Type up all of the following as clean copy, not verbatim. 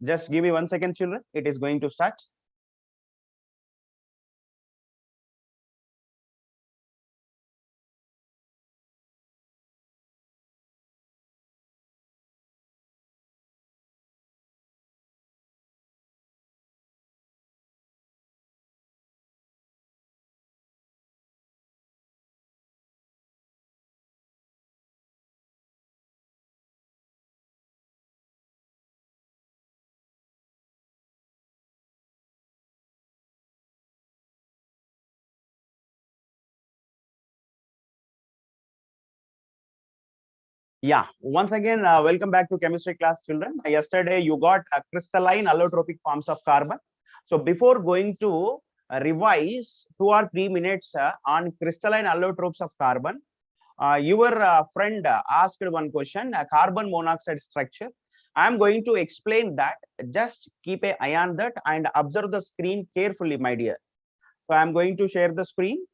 Just give me 1 second, children. It is going to start. Yeah, once again, welcome back to chemistry class, children. Yesterday, you got crystalline allotropic forms of carbon. So before going to revise 2 or 3 minutes on crystalline allotropes of carbon, your friend asked one question, carbon monoxide structure. I am going to explain that. Just keep an eye on that and observe the screen carefully, my dear. So I am going to share the screen.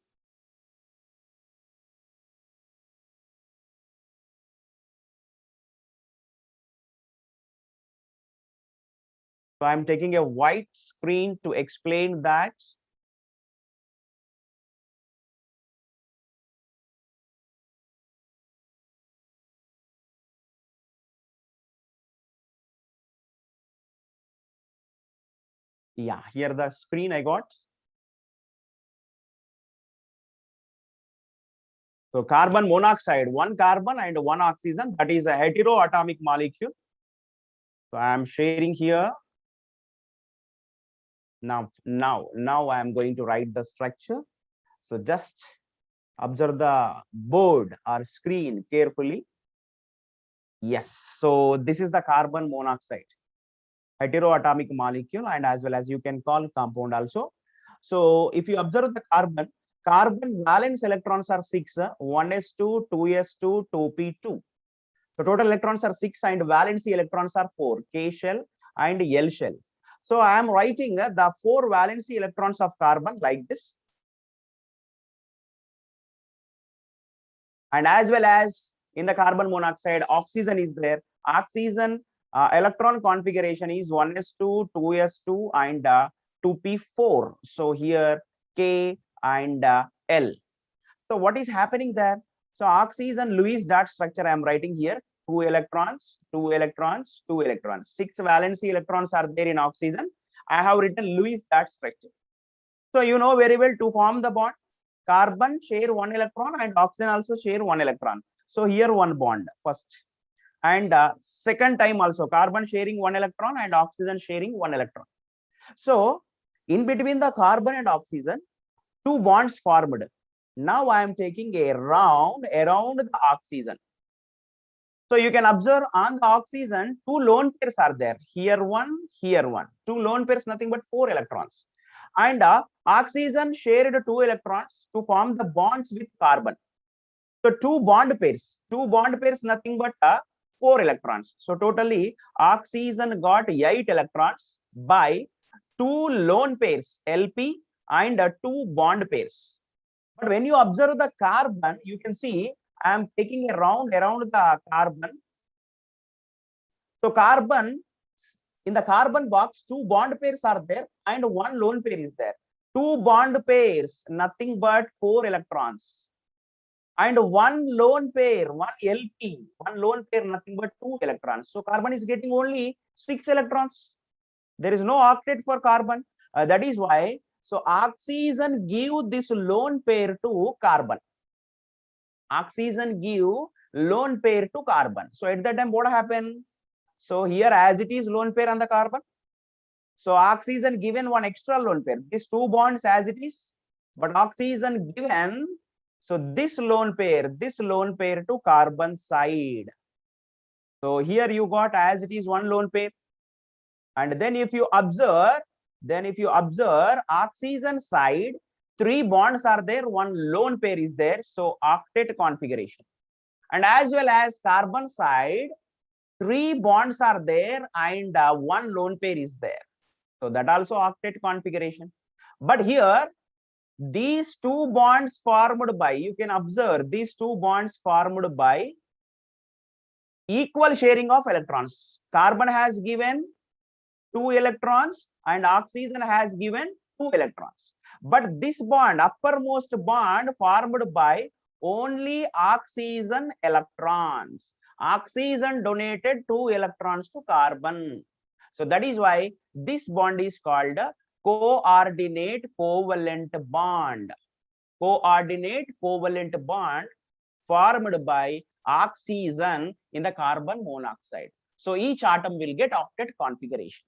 So I'm taking a white screen to explain that. Yeah, here the screen I got. So carbon monoxide, one carbon and one oxygen, that is a heteroatomic molecule. So I am sharing here. Now I am going to write the structure. So just observe the board or screen carefully. Yes, so this is the carbon monoxide, heteroatomic molecule, and as well as you can call compound also. So if you observe the carbon valence electrons are 6, 1s2, 2s2, 2p2. So total electrons are 6 and valency electrons are 4, k shell and l shell. So I am writing the 4 valency electrons of carbon like this. And as well as in the carbon monoxide, oxygen is there. Oxygen electron configuration is 1s2, 2s2 and 2p4. So here k and l. So what is happening there? So oxygen Lewis dot structure I am writing here. 2 electrons, 2 electrons, 2 electrons. 6 valency electrons are there in oxygen. I have written Lewis dot structure. So you know very well to form the bond, carbon share 1 electron and oxygen also share 1 electron. So here one bond first. And second time also carbon sharing 1 electron and oxygen sharing 1 electron. So in between the carbon and oxygen, 2 bonds formed. Now I am taking a round around the oxygen. So you can observe on the oxygen, 2 lone pairs are there. Here one, here one. 2 lone pairs, nothing but 4 electrons. And oxygen shared 2 electrons to form the bonds with carbon. So 2 bond pairs, nothing but 4 electrons. So totally oxygen got 8 electrons by 2 lone pairs, LP, and 2 bond pairs. But when you observe the carbon, you can see I am taking a round around the carbon. So carbon, in the carbon box, 2 bond pairs are there and 1 lone pair is there. 2 bond pairs, nothing but 4 electrons. And 1 lone pair, 1 LP, 1 lone pair, nothing but 2 electrons. So carbon is getting only 6 electrons. There is no octet for carbon. That is why, so oxygen give this lone pair to carbon. Oxygen give lone pair to carbon. So at that time, what happened? So here, as it is lone pair on the carbon, so oxygen given 1 extra lone pair. These 2 bonds as it is, but oxygen given, so this lone pair to carbon side. So here you got as it is 1 lone pair, and then if you observe, oxygen side, 3 bonds are there, 1 lone pair is there, so octet configuration. And as well as carbon side, 3 bonds are there and 1 lone pair is there. So that also octet configuration. But here, these 2 bonds formed by, you can observe these 2 bonds formed by equal sharing of electrons. Carbon has given 2 electrons and oxygen has given 2 electrons. But this bond, uppermost bond formed by only oxygen electrons. Oxygen donated 2 electrons to carbon. So that is why this bond is called a coordinate covalent bond. Coordinate covalent bond formed by oxygen in the carbon monoxide. So each atom will get octet configuration.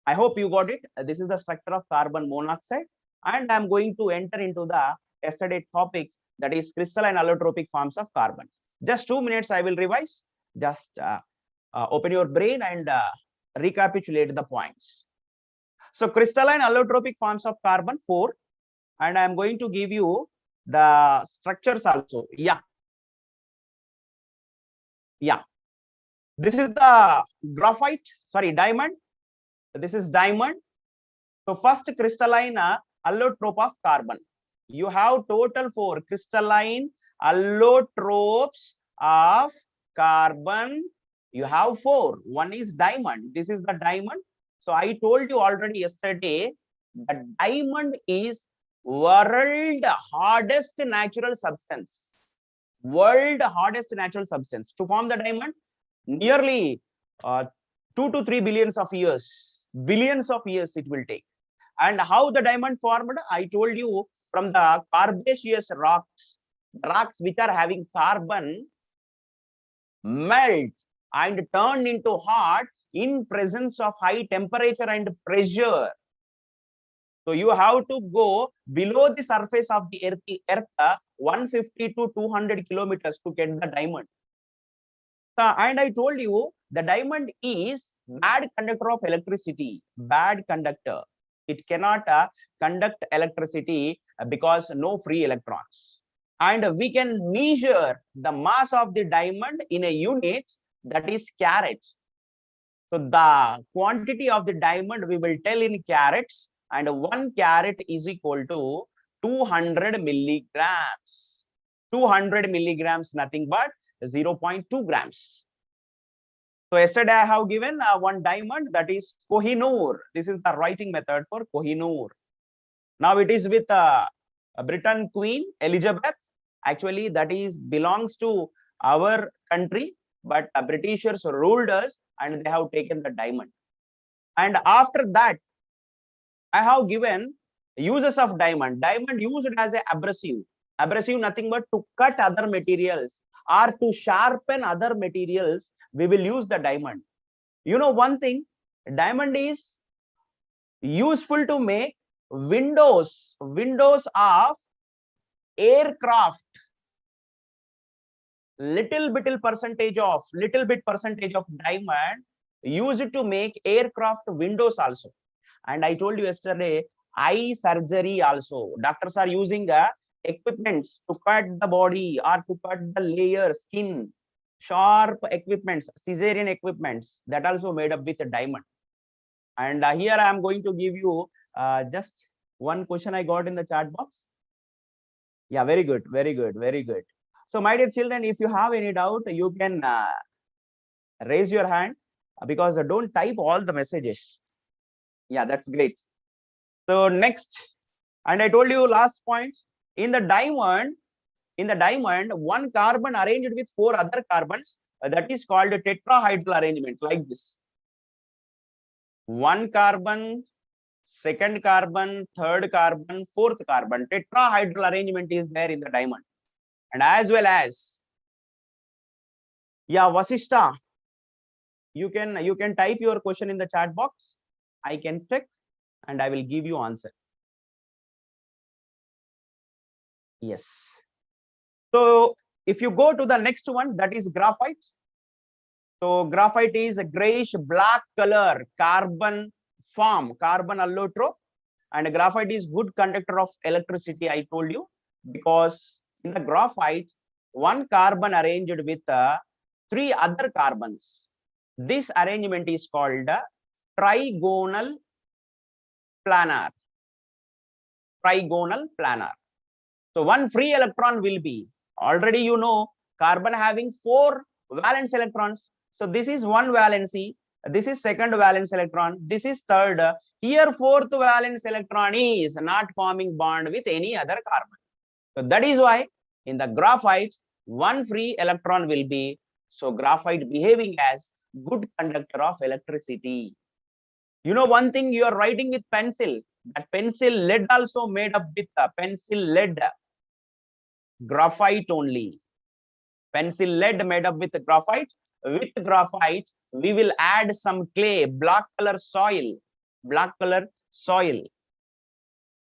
I hope you got it. This is the structure of carbon monoxide, and I'm going to enter into the yesterday topic, that is crystalline allotropic forms of carbon. Just 2 minutes, I will revise. Just open your brain and recapitulate the points. So crystalline allotropic forms of carbon 4, and I'm going to give you the structures also. Yeah. This is the graphite, sorry, diamond. This is diamond. So first crystalline allotrope of carbon. You have total 4 crystalline allotropes of carbon. You have 4. One is diamond. This is the diamond. So I told you already yesterday that diamond is world hardest natural substance. World hardest natural substance. To form the diamond, nearly 2 to 3 billions of years it will take. And how the diamond formed, I told you, from the carbonaceous rocks which are having carbon melt and turn into hot in presence of high temperature and pressure. So you have to go below the surface of the earth 150 to 200 kilometers to get the diamond. And I told you the diamond is bad conductor of electricity, bad conductor. It cannot conduct electricity because no free electrons. And we can measure the mass of the diamond in a unit, that is carat. So the quantity of the diamond we will tell in carats, and 1 carat is equal to 200 milligrams. 200 milligrams, nothing but 0.2 grams. So yesterday I have given one diamond, that is Kohinoor. This is the writing method for Kohinoor. Now it is with Britain Queen Elizabeth. Actually, that is belongs to our country, but Britishers ruled us and they have taken the diamond. And after that, I have given uses of diamond. Diamond used as a abrasive. Abrasive nothing but to cut other materials or to sharpen other materials. We will use the diamond. You know one thing, diamond is useful to make windows of aircraft. Little bit percentage of diamond used to make aircraft windows also. And I told you yesterday, eye surgery also, doctors are using equipments to cut the body or to cut the layer skin, sharp equipments, cesarean equipments, that also made up with a diamond. And here I am going to give you just one question I got in the chat box. Yeah, very good. So my dear children, if you have any doubt, you can raise your hand, because don't type all the messages. Yeah, that's great. So next, and I told you last point, in the diamond, 1 carbon arranged with 4 other carbons, that is called a tetrahedral arrangement, like this. 1 carbon, 2nd carbon, 3rd carbon, 4th carbon. Tetrahedral arrangement is there in the diamond. And as well as, yeah, Vasishta, you can type your question in the chat box. I can check and I will give you answer. Yes. So if you go to the next one, that is graphite. So graphite is a grayish black color carbon form, carbon allotrope, and graphite is good conductor of electricity, I told you, because in the graphite, 1 carbon arranged with 3 other carbons. This arrangement is called trigonal planar. Trigonal planar. So 1 free electron will be, already you know, carbon having 4 valence electrons. So this is 1 valency. This is second valence electron. This is third. Here fourth valence electron is not forming bond with any other carbon. So that is why in the graphite, one free electron will be, so graphite behaving as good conductor of electricity. You know one thing, you are writing with pencil. That pencil lead also made up with pencil lead, graphite only. Pencil lead made up with graphite. With graphite, we will add some clay, black color soil.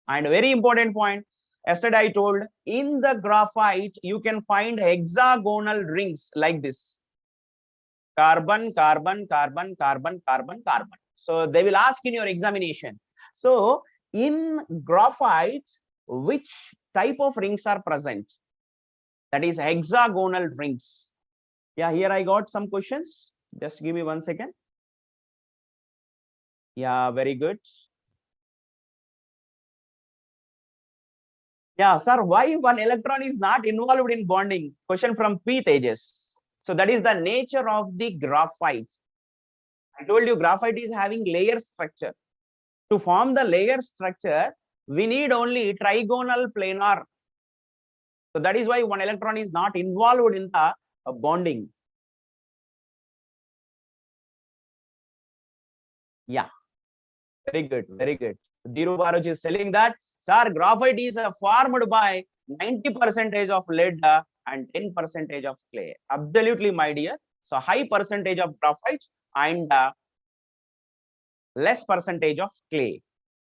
And very important point, yesterday I told, in the graphite, you can find hexagonal rings like this. Carbon, carbon, carbon, carbon, carbon, carbon. So they will ask in your examination. So in graphite, which type of rings are present? That is hexagonal rings. Yeah, here I got some questions. Just give me 1 second. Yeah, very good. Yeah, sir, why one electron is not involved in bonding? Question from P. Tejas. So that is the nature of the graphite. I told you graphite is having layer structure. To form the layer structure, we need only trigonal planar. So that is why one electron is not involved in the bonding. Yeah, very good, very good. Dhiru Baruch is telling that, sir, graphite is formed by 90% of lead and 10% of clay. Absolutely, my dear. So high percentage of graphite and less percentage of clay.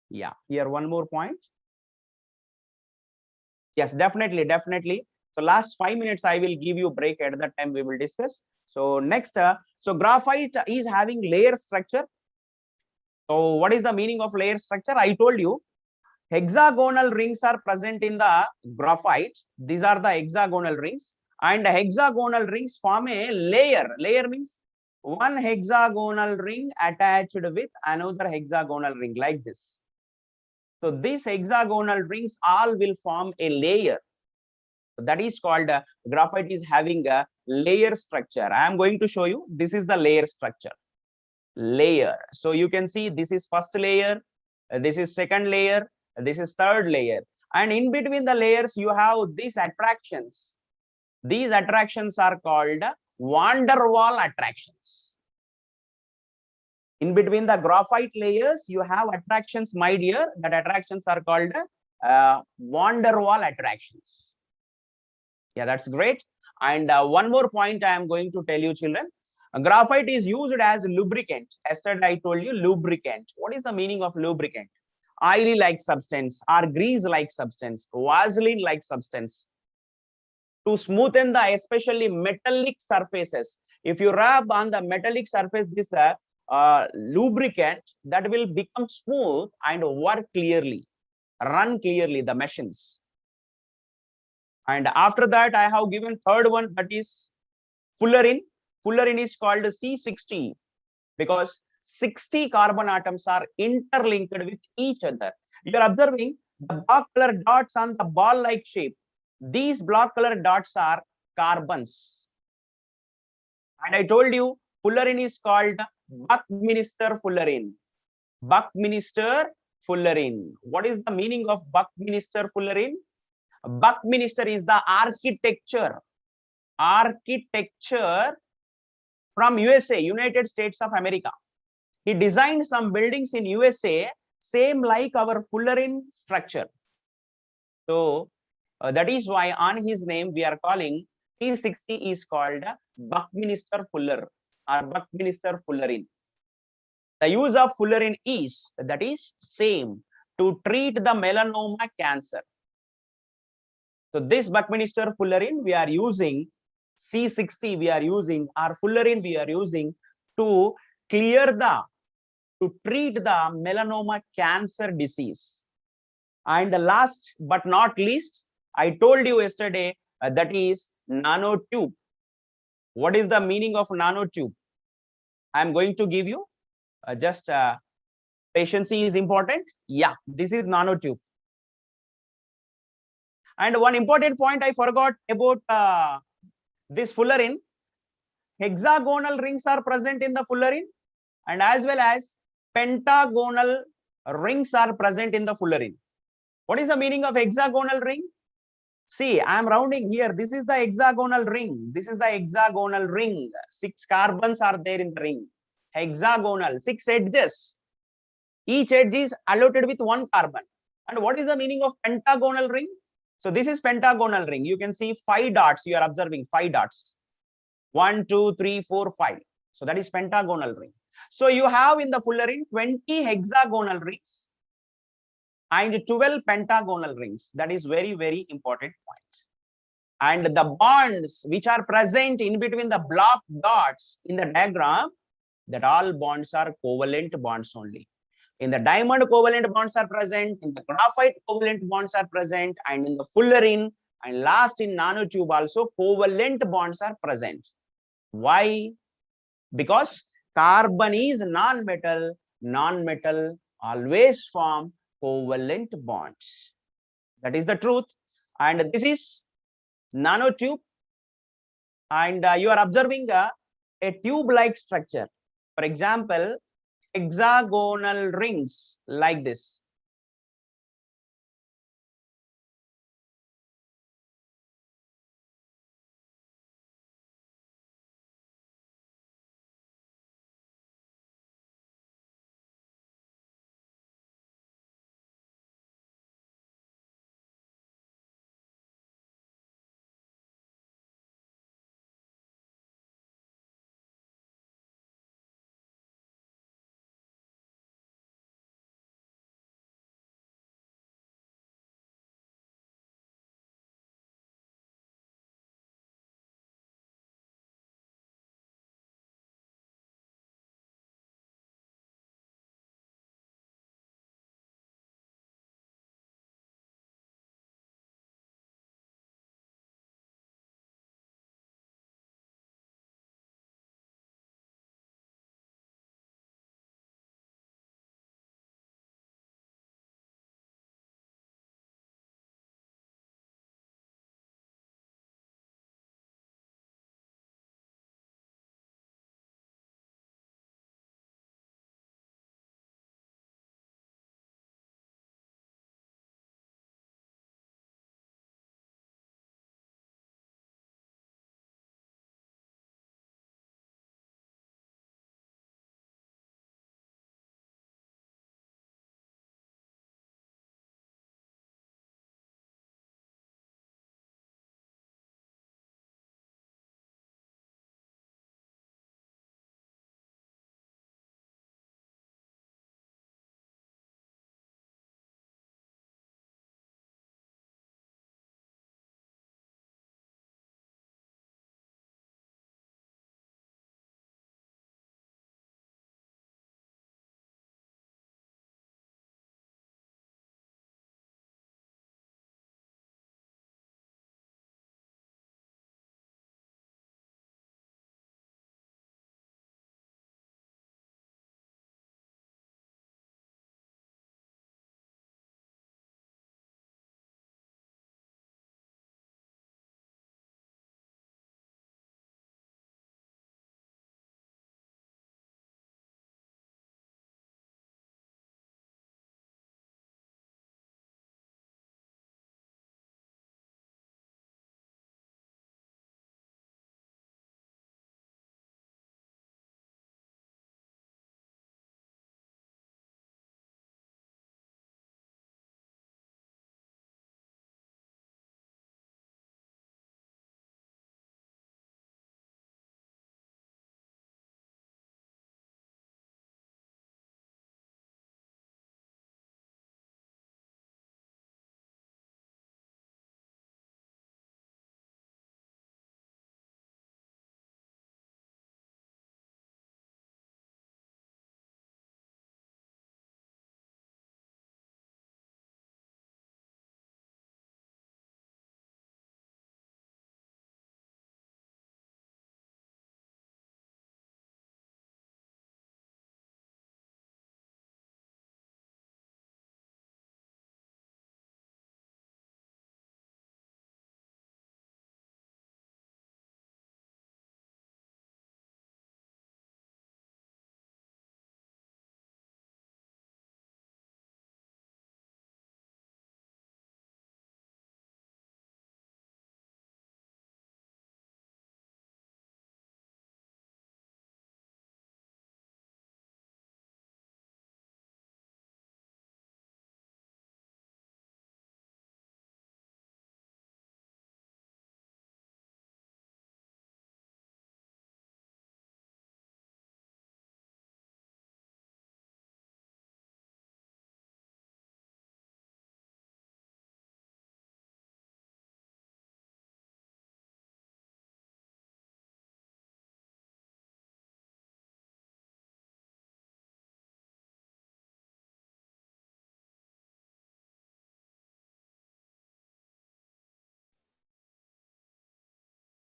Yeah, here one more point. Yes, definitely, definitely. So last 5 minutes, I will give you break. At that time we will discuss. So next, so graphite is having layer structure. So what is the meaning of layer structure? I told you, hexagonal rings are present in the graphite. These are the hexagonal rings, and hexagonal rings form a layer. Layer means one hexagonal ring attached with another hexagonal ring like this. So these hexagonal rings all will form a layer. That is called graphite is having a layer structure. I am going to show you. This is the layer structure. Layer. So you can see this is first layer, this is second layer, this is third layer, and in between the layers you have these attractions. These attractions are called van der Waal attractions. In between the graphite layers you have attractions, my dear. That attractions are called van der Waal attractions. Yeah, that's great. And one more point I am going to tell you, children. Graphite is used as lubricant. Yesterday I told you lubricant. What is the meaning of lubricant? Oily like substance or grease like substance, Vaseline like substance. To smoothen the especially metallic surfaces. If you rub on the metallic surface this lubricant, that will become smooth and work clearly, run clearly the machines. And after that, I have given third one, that is fullerene. Fullerene is called C60 because 60 carbon atoms are interlinked with each other. You are observing the black color dots on the ball-like shape. These black color dots are carbons. And I told you, fullerene is called Buckminster fullerene. Buckminster fullerene. What is the meaning of Buckminster fullerene? Buckminster is the architecture from USA, United States of America. He designed some buildings in USA, same like our fullerene structure. So that is why on his name we are calling C60 is called Buckminster Fuller or Buckminster fullerene. The use of fullerene is, that is same, to treat the melanoma cancer. So this Buckminster fullerene we are using, C60 we are using, or fullerene we are using to treat the melanoma cancer disease. And the last but not least, I told you yesterday, that is nanotube. What is the meaning of nanotube? I am going to give you just patience is important. Yeah, this is nanotube. And one important point I forgot about this fullerene. Hexagonal rings are present in the fullerene. and as well as pentagonal rings are present in the fullerene. What is the meaning of hexagonal ring? See, I am rounding here. This is the hexagonal ring. This is the hexagonal ring. 6 carbons are there in the ring. Hexagonal, 6 edges. Each edge is allotted with 1 carbon. And what is the meaning of pentagonal ring? So this is pentagonal ring. You can see 5 dots. You are observing 5 dots. 1, 2, 3, 4, 5. So that is pentagonal ring. So you have in the fullerene 20 hexagonal rings and 12 pentagonal rings. That is very, very important point. And the bonds which are present in between the block dots in the diagram, that all bonds are covalent bonds only. In the diamond, covalent bonds are present, in the graphite, covalent bonds are present, and in the fullerene, and last in nanotube also, covalent bonds are present. Why? Because carbon is non-metal, non-metal always form covalent bonds. That is the truth. And this is nanotube, and you are observing a tube-like structure. For example, hexagonal rings like this.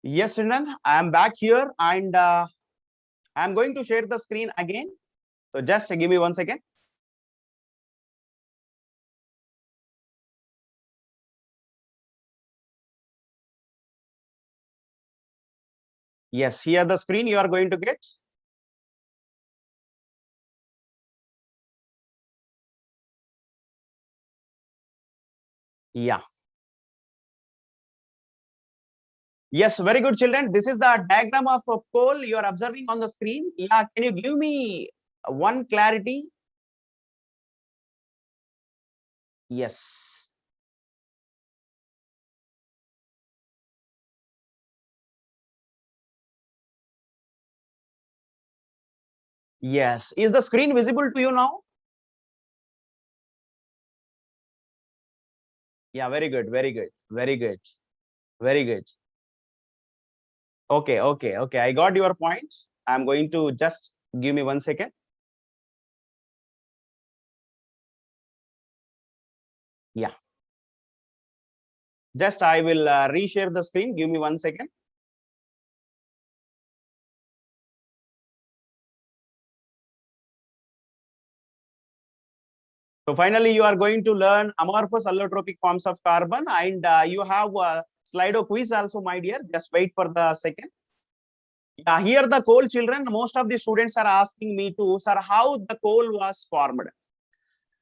Yes, Sinan, I am back here and I'm going to share the screen again. So just give me 1 second. Yes, here the screen you are going to get. Yeah. Yes, very good, children. This is the diagram of a coal you are observing on the screen. Yeah, can you give me one clarity? Yes. Yes. Is the screen visible to you now? Yeah, very good, very good, very good, very good. Okay, okay, okay. I got your point. I'm going to just give me 1 second. Yeah. Just I will reshare the screen. Give me 1 second. So finally, you are going to learn amorphous allotropic forms of carbon, and you have a Slido quiz also, my dear. Just wait for the second. Yeah, here the coal children. Most of the students are asking me to, sir, how the coal was formed.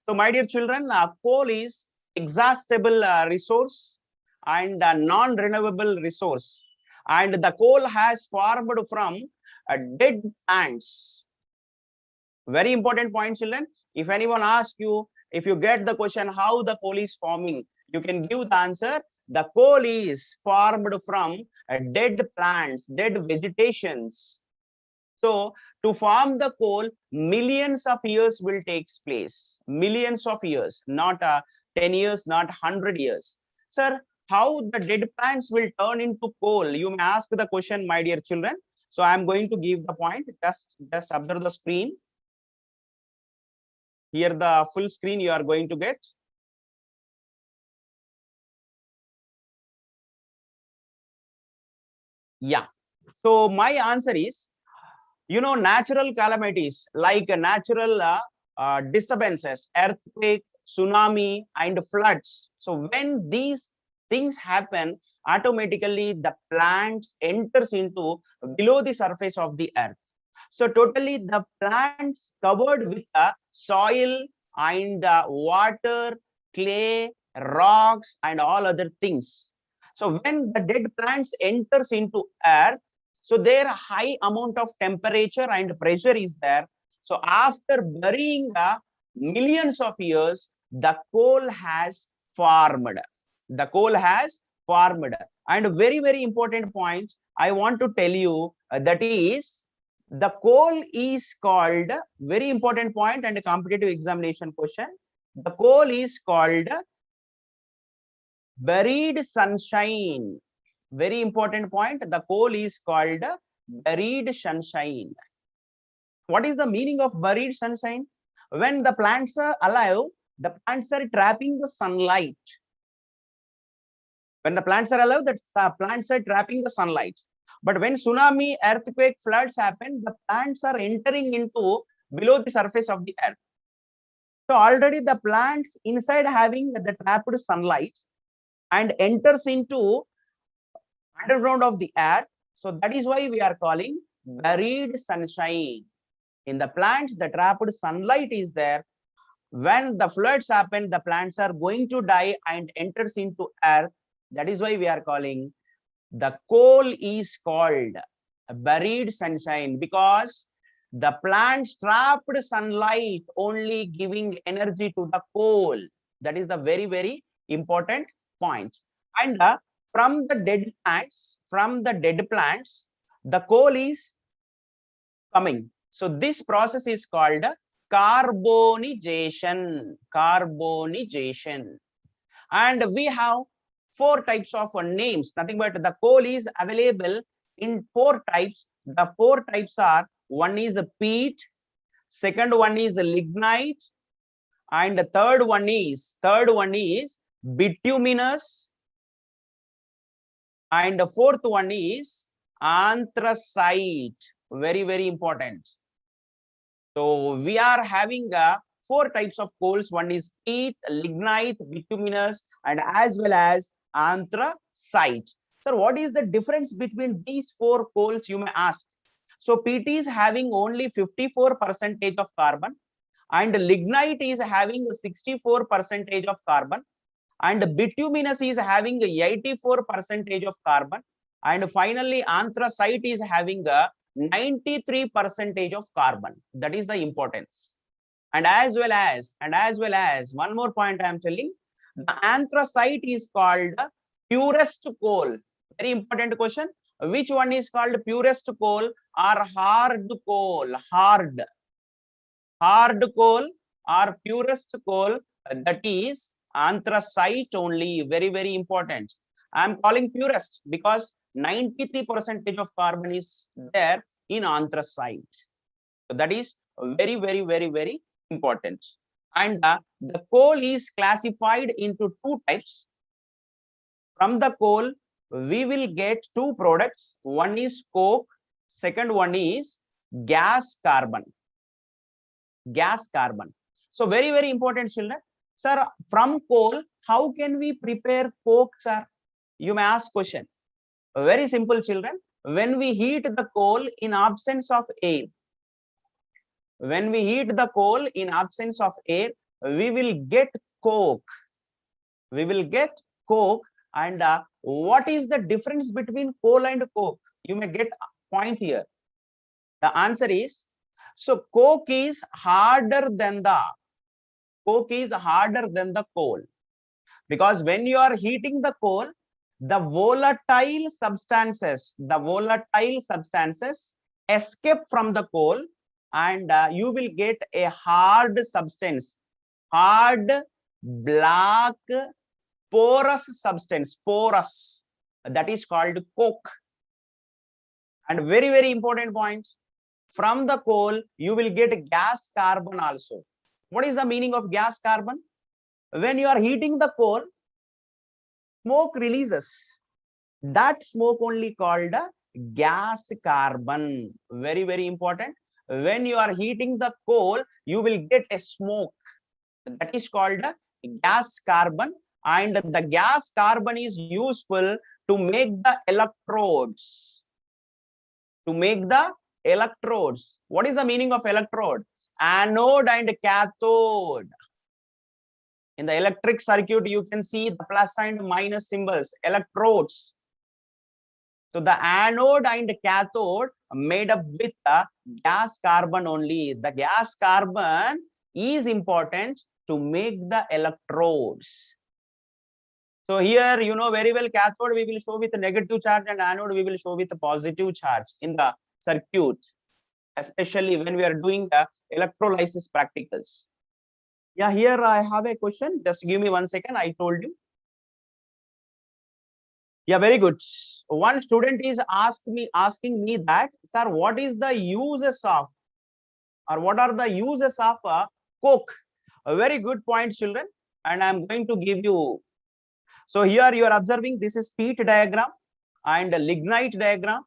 So, my dear children, coal is exhaustible resource and a non-renewable resource, and the coal has formed from dead plants. Very important point, children. If anyone asks you, if you get the question how the coal is forming, you can give the answer. The coal is formed from dead plants, dead vegetations. So to form the coal, millions of years will take place. Millions of years, not 10 years, not 100 years. Sir, how the dead plants will turn into coal? You may ask the question, my dear children. So I am going to give the point. Just observe the screen. Here the full screen you are going to get. Yeah. So my answer is, natural calamities like natural disturbances, earthquake, tsunami, and floods. So when these things happen, automatically the plants enters into below the surface of the earth. So totally the plants covered with soil and water, clay, rocks, and all other things. So when the dead plants enters into earth, so there high amount of temperature and pressure is there. So after burying millions of years, the coal has formed. The coal has formed. And a very, very important point I want to tell you, that is, the coal is called, very important point and a competitive examination question. The coal is called buried sunshine. Very important point. The coal is called buried sunshine. What is the meaning of buried sunshine? When the plants are alive, the plants are trapping the sunlight. When the plants are alive, the plants are trapping the sunlight. But when tsunami, earthquake, floods happen, the plants are entering into below the surface of the earth. So already the plants inside having the trapped sunlight and enters into underground of the earth. So that is why we are calling buried sunshine. In the plants, the trapped sunlight is there. When the floods happen, the plants are going to die and enters into earth. That is why we are calling the coal is called buried sunshine, because the plants trapped sunlight only giving energy to the coal. That is the very, very important point. And from the dead plants, the coal is coming. So this process is called carbonization. Carbonization. And we have four types of names. Nothing but the coal is available in four types. The four types are, one is peat, second one is lignite, and the third one is bituminous, And the fourth one is anthracite. Very, very important. So we are having four types of coals. One is peat, lignite, bituminous, and as well as anthracite. Sir, what is the difference between these four coals, you may ask? So peat is having only 54% of carbon, and lignite is having 64% of carbon, and bituminous is having 84% of carbon, and finally anthracite is having a 93% of carbon. That is the importance. And as well as one more point I am telling, the anthracite is called purest coal. Very important question. Which one is called purest coal or hard coal? Hard coal or purest coal, that is anthracite only. Very, very important. I am calling purest because 93% of carbon is there in anthracite. So that is very, very, very, very important. And the coal is classified into two types. From the coal, we will get two products. One is coke, second one is gas carbon. Gas carbon. So very, very important, children. Sir, from coal, how can we prepare coke, sir? You may ask question. Very simple, children. When we heat the coal in absence of air, when we heat the coal in absence of air, we will get coke. We will get coke. And what is the difference between coal and coke? You may get a point here. The answer is, so coke is harder than the coal, because when you are heating the coal, the volatile substances escape from the coal, and you will get a hard substance, hard, black, porous substance, porous, that is called coke. And very, very important point, from the coal you will get gas carbon also. What is the meaning of gas carbon? When you are heating the coal, smoke releases. That smoke only called gas carbon. Very, very important. When you are heating the coal, you will get a smoke. That is called gas carbon. And the gas carbon is useful to make the electrodes. To make the electrodes. What is the meaning of electrode? Anode and cathode. In the electric circuit, you can see the plus and minus symbols, electrodes. So the anode and cathode made up with the gas carbon only. The gas carbon is important to make the electrodes. So here, you know very well, cathode we will show with a negative charge and anode we will show with a positive charge in the circuit, especially when we are doing the electrolysis practicals. Yeah, here I have a question. Just give me 1 second. I told you. Yeah, very good. One student is asking me that, sir, what is the uses of, or what are the uses of coke? A very good point, children. And I'm going to give you. So here you are observing, this is peat diagram and lignite diagram,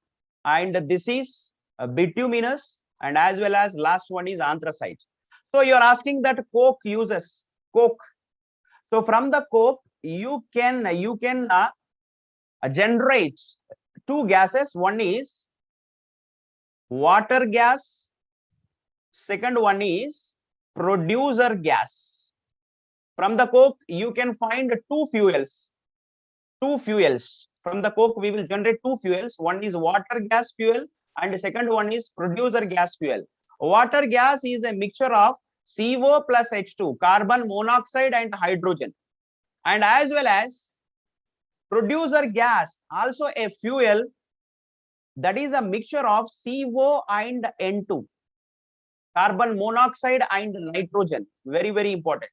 and this is bituminous, and as well as last one is anthracite. So you are asking that coke uses, coke. So from the coke, you can generate two gases. One is water gas, second one is producer gas. From the coke, you can find two fuels. From the coke, we will generate two fuels. One is water gas fuel, and the second one is producer gas fuel. Water gas is a mixture of CO plus H2, carbon monoxide and hydrogen. And as well as producer gas, also a fuel that is a mixture of CO and N2, carbon monoxide and nitrogen. Very, very important.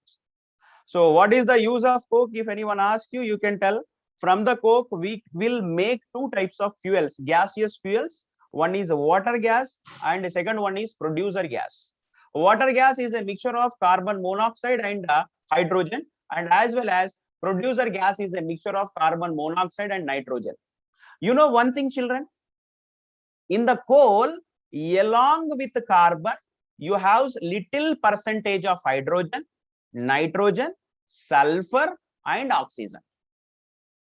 So what is the use of coke? If anyone asks you, you can tell. From the coke, we will make two types of fuels, gaseous fuels. One is water gas and the second one is producer gas. Water gas is a mixture of carbon monoxide and hydrogen, and as well as producer gas is a mixture of carbon monoxide and nitrogen. You know one thing, children, in the coal, along with carbon, you have little percentage of hydrogen, nitrogen, sulfur, and oxygen.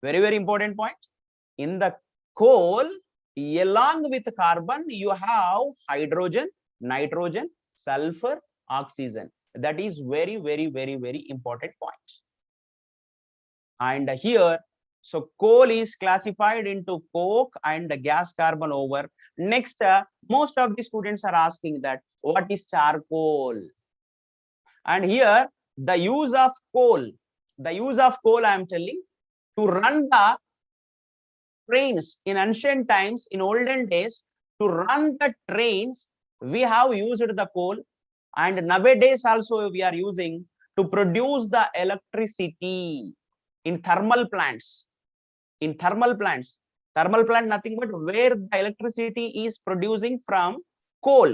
Very, very important point. In the coal, along with carbon, you have hydrogen, nitrogen, sulfur, oxygen. That is very, very, very, very important point. And here, so coal is classified into coke and gas carbon over. Next, most of the students are asking that what is charcoal? And here, the use of coal I am telling, to run the trains in ancient times, in olden days, to run the trains, we have used the coal, and nowadays also we are using to produce the electricity in thermal plants. In thermal plants, thermal plant nothing but where the electricity is producing from coal.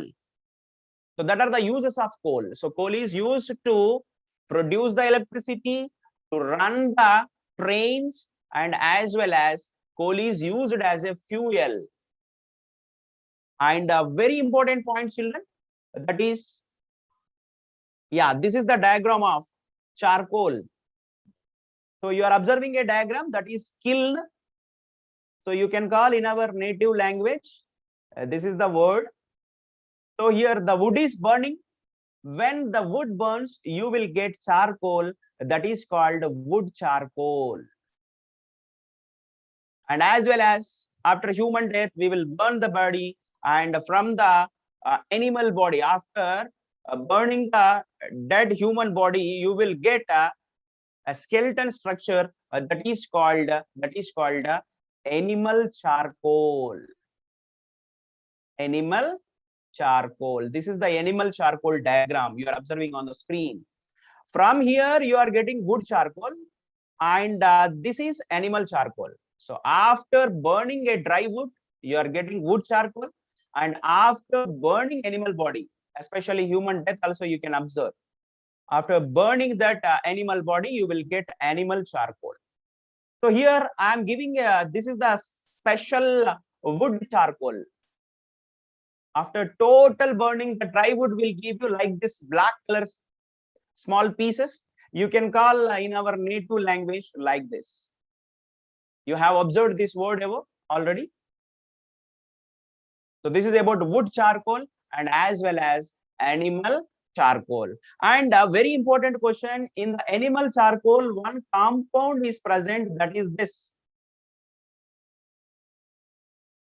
So that are the uses of coal. So coal is used to produce the electricity, to run the trains, and as well as coal is used as a fuel. And a very important point, children, that is, yeah, this is the diagram of charcoal. So you are observing a diagram that is kiln. So you can call in our native language, this is the word. So here the wood is burning. When the wood burns, you will get charcoal, that is called wood charcoal. And as well as after human death, we will burn the body, and from the animal body, after burning the dead human body, you will get a skeleton structure that is called animal charcoal. Animal charcoal. This is the animal charcoal diagram you are observing on the screen. From here, you are getting wood charcoal, and this is animal charcoal. So after burning a dry wood, you are getting wood charcoal, and after burning animal body, especially human death also you can observe. After burning that animal body, you will get animal charcoal. So here I am giving this is the special wood charcoal. After total burning, the dry wood will give you like this black color small pieces. You can call in our native language like this. You have observed this word ever already. So this is about wood charcoal and as well as animal charcoal. And a very important question, in the animal charcoal, one compound is present, that is this.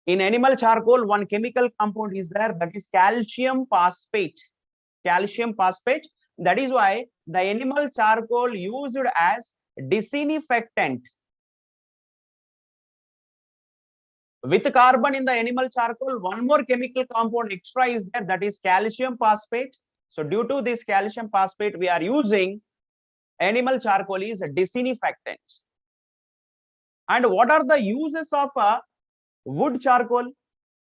In animal charcoal, one chemical compound is there, that is calcium phosphate. Calcium phosphate. That is why the animal charcoal used as disinfectant. With carbon in the animal charcoal, one more chemical compound extra is there, that is calcium phosphate. So due to this calcium phosphate, we are using animal charcoal is a disinfectant. And what are the uses of wood charcoal?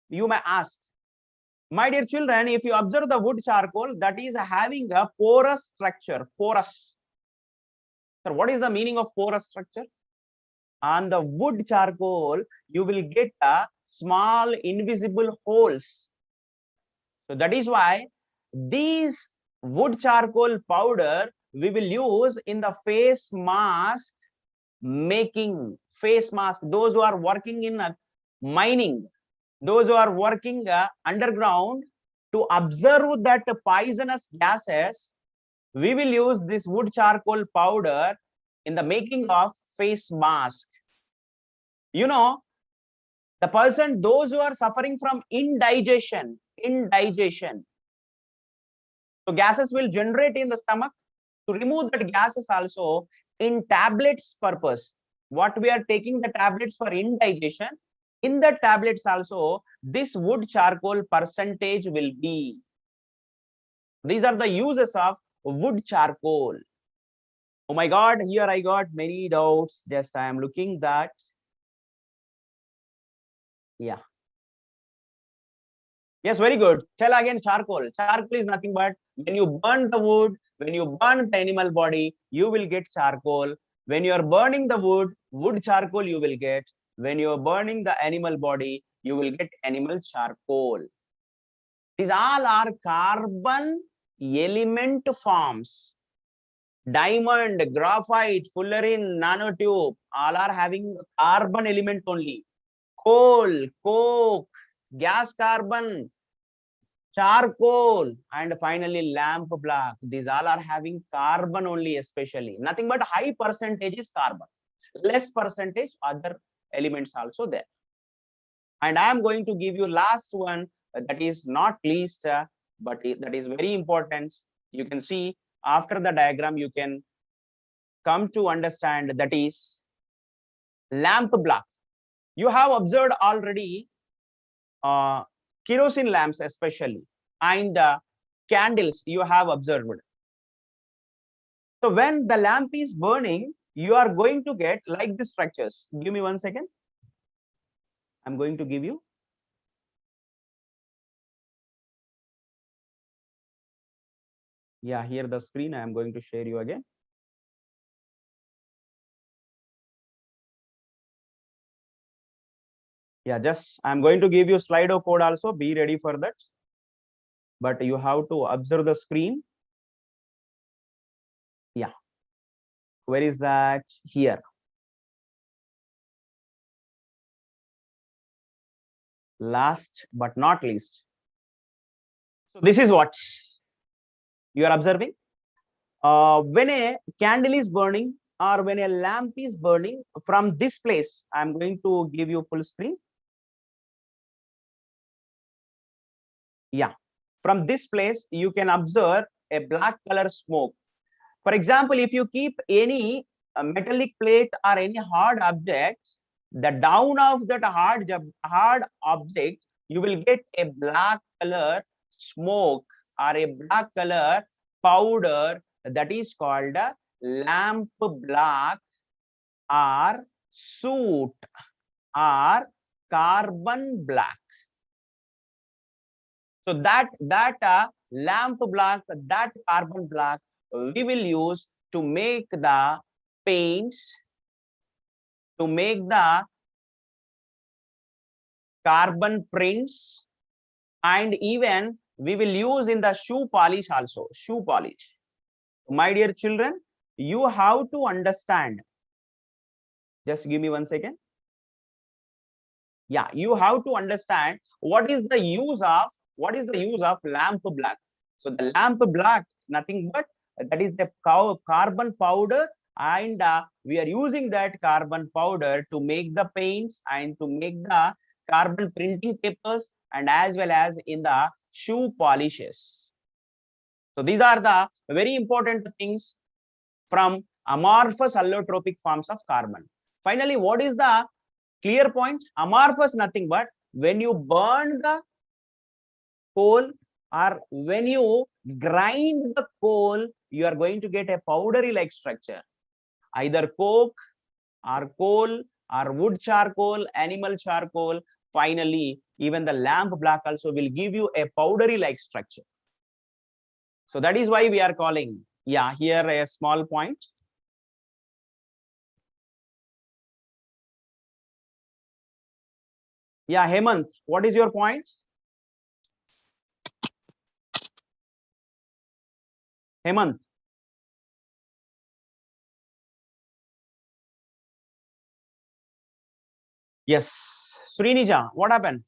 You may ask. My dear children, if you observe the wood charcoal, that is having a porous structure. Porous. So what is the meaning of porous structure? On the wood charcoal, you will get a small invisible holes. So that is why these wood charcoal powder we will use in the face mask making. Face mask, those who are working in mining, those who are working underground, to observe that poisonous gases, we will use this wood charcoal powder in the making of face mask. You know, the person, those who are suffering from indigestion, so gases will generate in the stomach. To remove that gases also, in tablets purpose, what we are taking the tablets for indigestion, in the tablets also this wood charcoal percentage will be. These are the uses of wood charcoal. Oh my god, here I got many doubts. Just I am looking that. Yeah. Yes, very good. Tell again charcoal. Charcoal is nothing but when you burn the wood, when you burn the animal body, you will get charcoal. When you are burning the wood charcoal, you will get. when you are burning the animal body, you will get animal charcoal. These all are carbon element forms. Diamond, graphite, fullerene, nanotube, all are having carbon element only. Coal, coke, gas carbon, charcoal, and finally lamp black. These all are having carbon only, especially. Nothing but high percentage is carbon. Less percentage other elements also there. And I am going to give you last one, that is not least, but that is very important. You can see after the diagram, you can come to understand, that is lamp black. You have observed already kerosene lamps especially, and candles you have observed. So when the lamp is burning, you are going to get like the structures. Give me 1 second. I'm going to give you. Yeah, here the screen I am going to share you again. Yeah, just I'm going to give you Slido code also. Be ready for that. But you have to observe the screen. Yeah. Where is that? Here. Last but not least. So this is what you are observing. When a candle is burning or when a lamp is burning, from this place, I'm going to give you full screen. Yeah. From this place, you can observe a black color smoke. For example, if you keep any metallic plate or any hard object, the down of that hard object, you will get a black color smoke or a black color powder, that is called a lamp black or soot or carbon black. So that lamp black, that carbon black, we will use to make the paints, to make the carbon prints, and even we will use in the shoe polish also. Shoe polish. My dear children, you have to understand. Just give me 1 second. Yeah, you have to understand what is the use of lamp black. So the lamp black, nothing but that is the carbon powder, and we are using that carbon powder to make the paints and to make the carbon printing papers, and as well as in the shoe polishes. So these are the very important things from amorphous allotropic forms of carbon. Finally, what is the clear point? Amorphous, nothing but when you burn the coal or when you grind the coal, you are going to get a powdery like structure. Either coke or coal or wood charcoal, animal charcoal. Finally, even the lamp black also will give you a powdery like structure. So that is why we are calling. Yeah, here a small point. Yeah, Hemant, what is your point? Hemant. Yes. Srinija, what happened?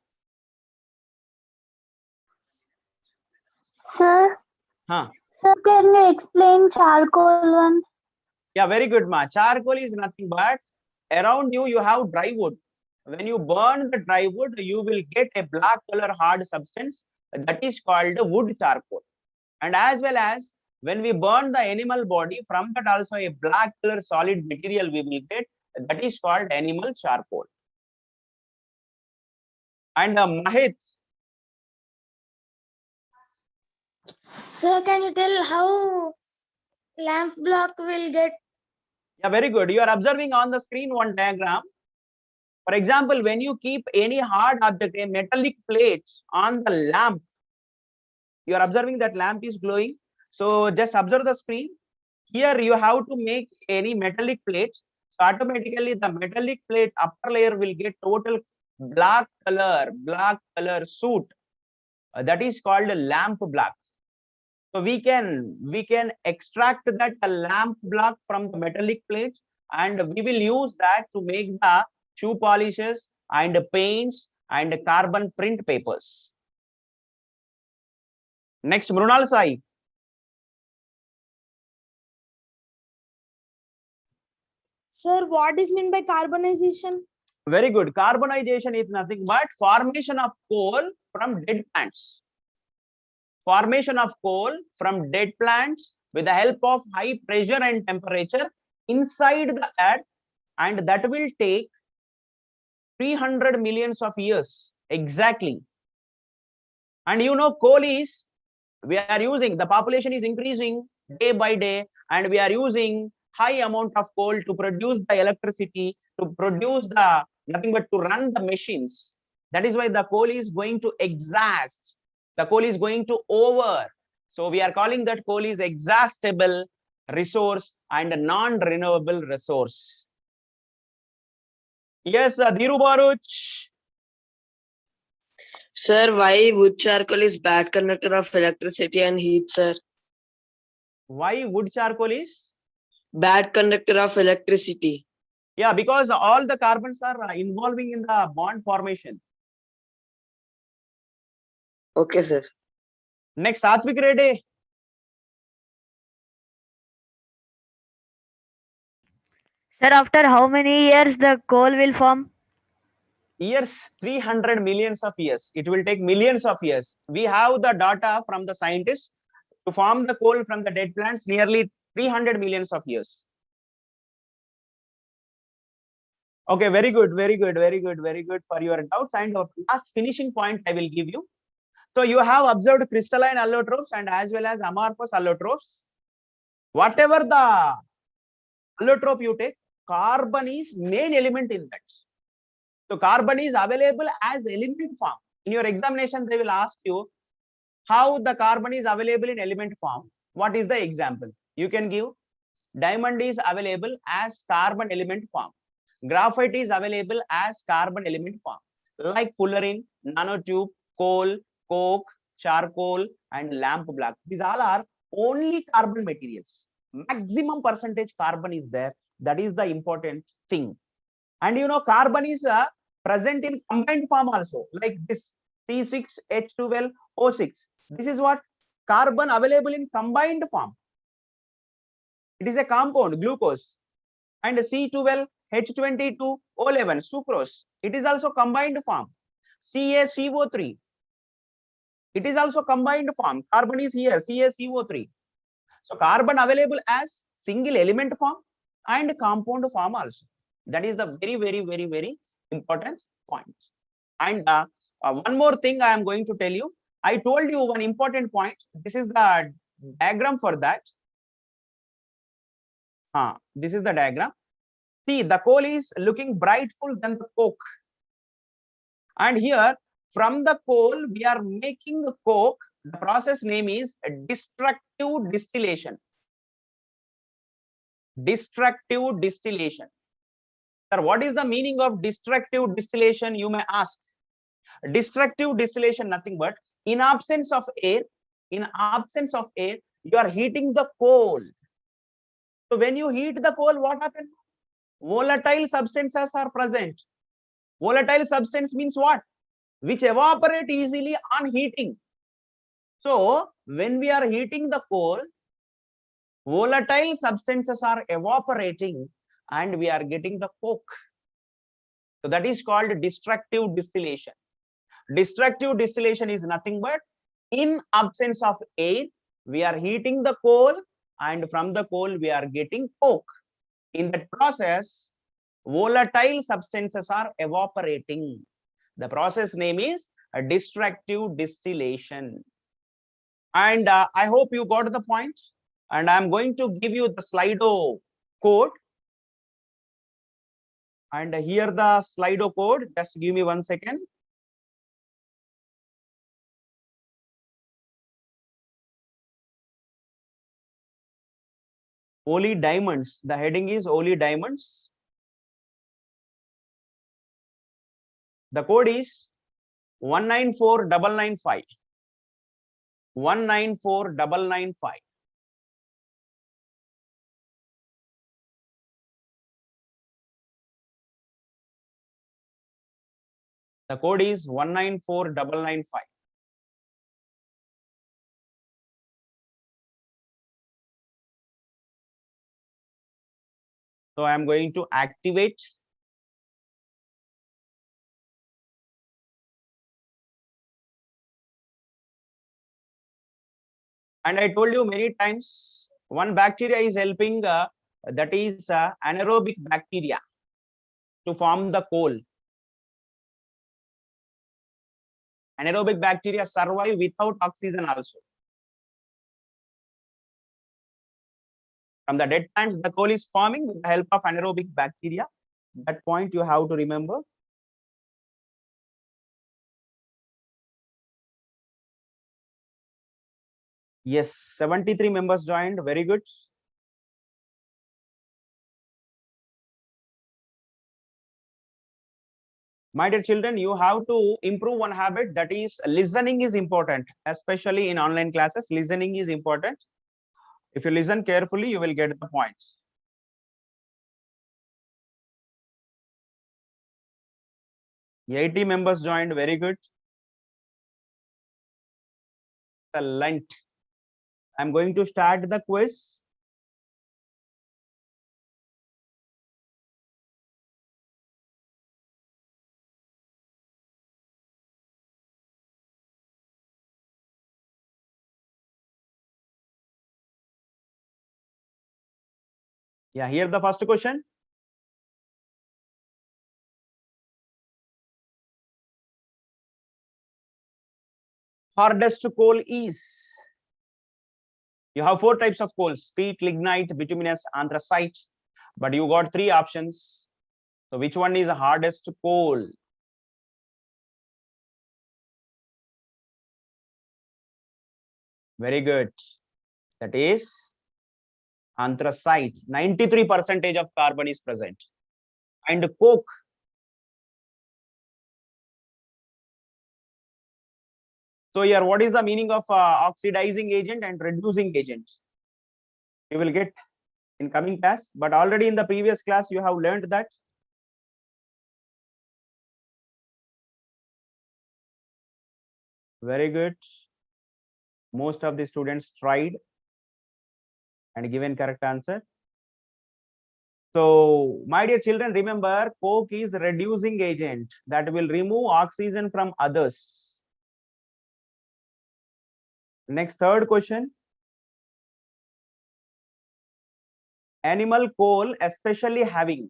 Sir, Huh? sir, can you explain charcoal once? Yeah, very good, ma. Charcoal is nothing but around you, you have dry wood. When you burn the dry wood, you will get a black color hard substance that is called wood charcoal. And as well as when we burn the animal body, from that also a black color solid material we will get, that is called animal charcoal. And Mahit. Sir, can you tell how lamp block will get? Yeah, very good. You are observing on the screen one diagram. For example, when you keep any hard object, a metallic plate on the lamp, you are observing that lamp is glowing. So just observe the screen. Here you have to make any metallic plate. automatically the metallic plate upper layer will get total black color suit. That is called a lamp black. So we can extract that lamp black from the metallic plate, and we will use that to make the shoe polishes and paints and carbon print papers. Next, Mrunal Sai. Sir, what is meant by carbonization? Very good. Carbonization is nothing but formation of coal from dead plants. Formation of coal from dead plants with the help of high pressure and temperature inside the earth, and that will take 300 millions of years exactly. And you know, coal is, we are using, the population is increasing day by day, and we are using high amount of coal to produce the electricity, to produce the nothing but to run the machines. That is why the coal is going to exhaust, the coal is going to over. So we are calling that coal is exhaustible resource and a non-renewable resource. Yes, Dhiru Baruch. Sir, why wood charcoal is bad conductor of electricity and heat, sir? Why wood charcoal is? Bad conductor of electricity. Yeah, because all the carbons are involving in the bond formation. Okay, sir. Next, Satvik Reddy. Sir, after how many years the coal will form? Years, 300 millions of years. It will take millions of years. We have the data from the scientists to form the coal from the dead plants, nearly 300 millions of years. Okay, very good, very good, very good, very good for your doubts. And last finishing point I will give you. So you have observed crystalline allotropes and as well as amorphous allotropes. Whatever the allotrope you take, carbon is main element in that. So carbon is available as element form. In your examination, they will ask you how the carbon is available in element form. What is the example? You can give diamond is available as carbon element form. Graphite is available as carbon element form. Like fullerene, nanotube, coal, coke, charcoal, and lamp black. These all are only carbon materials. Maximum percentage carbon is there. That is the important thing. And you know, carbon is present in combined form also, like this C6H12O6. This is what carbon available in combined form. It is a compound, glucose, and C12H22O11, sucrose. It is also combined form. CaCO3. It is also combined form. Carbon is here, CaCO3. So carbon available as single element form and compound form also. That is the very, very, very, very important point. And one more thing I am going to tell you. I told you one important point. This is the diagram for that. This is the diagram. See, the coal is looking brightful than the coke. And here, from the coal, we are making the coke. The process name is destructive distillation. Destructive distillation. Sir, what is the meaning of destructive distillation, you may ask? Destructive distillation, nothing but in absence of air, you are heating the coal. So when you heat the coal, what happens? Volatile substances are present. Volatile substance means what? Which evaporate easily on heating. So when we are heating the coal, volatile substances are evaporating and we are getting the coke. So that is called destructive distillation. Destructive distillation is nothing but in absence of air, we are heating the coal and from the coal we are getting coke. In that process, volatile substances are evaporating. The process name is a destructive distillation. And I hope you got the point. And I'm going to give you the Slido code. And here the Slido code. Just give me 1 second. Only diamonds. The heading is only diamonds. The code is 194995. 194995. The code is 194995. So I am going to activate. And I told you many times, one bacteria is helping, that is anaerobic bacteria to form the coal. Anaerobic bacteria survive without oxygen also. From the dead plants, the coal is forming with the help of anaerobic bacteria. That point you have to remember. Yes, 73 members joined. Very good. My dear children, you have to improve one habit, that is listening is important, especially in online classes. Listening is important. If you listen carefully, you will get the points. $80 members joined. Very good. Excellent. I'm going to start the quiz. Yeah, here the first question. Hardest coal is. You have 4 types of coals: peat, lignite, bituminous, anthracite. But you got 3 options. So which one is the hardest coal? Very good. That is anthracite. 93% of carbon is present. And coke. So here, what is the meaning of oxidizing agent and reducing agent? You will get in coming class, but already in the previous class you have learned that. Very good. Most of the students tried and given correct answer. So my dear children, remember, coke is reducing agent that will remove oxygen from others. Next, third question. Animal coal especially having.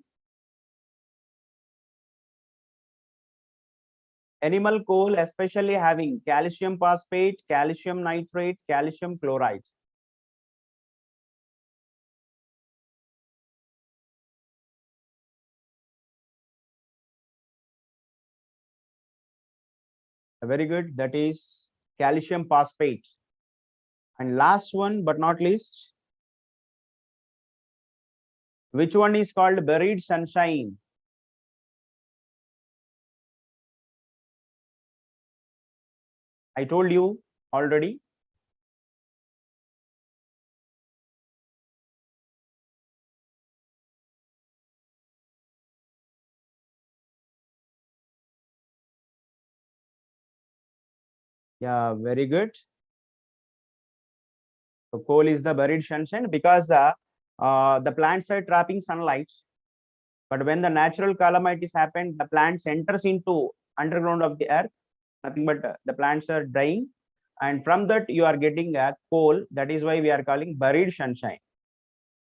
Animal coal especially having calcium phosphate, calcium nitrate, calcium chloride. Very good. That is calcium phosphate. And last one but not least, which one is called buried sunshine? I told you already. Yeah, very good. So coal is the buried sunshine because the plants are trapping sunlight. But when the natural calamities happen, the plants enters into underground of the earth. Nothing but the plants are dying, and from that you are getting a coal. That is why we are calling buried sunshine.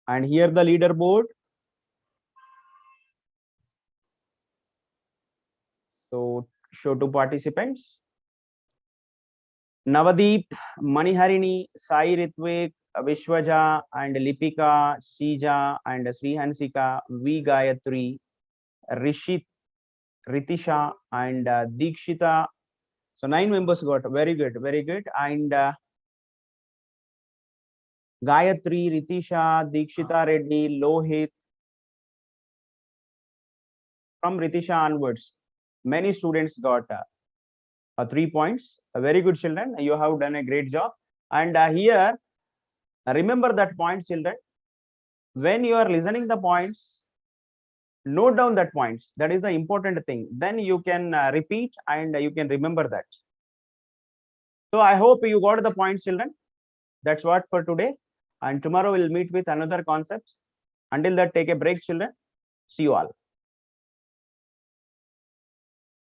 And here the leaderboard. So show to participants. Navadeep, Maniharini, Sai Ritvik, Vishwaja, and Lipika, Shija, and Srihansika, V Gayatri, Rishit, Ritisha, and Dikshita. So 9 members got. Very good, very good. And Gayatri, Ritisha, Dikshita Reddy, Lohit. From Ritisha onwards, many students got 3 points. Very good, children. You have done a great job. And here, remember that point, children. When you are listening the points, note down that points. That is the important thing. Then you can repeat and you can remember that. So I hope you got the points, children. That's what for today. And tomorrow we'll meet with another concept. Until that, take a break, children. See you all.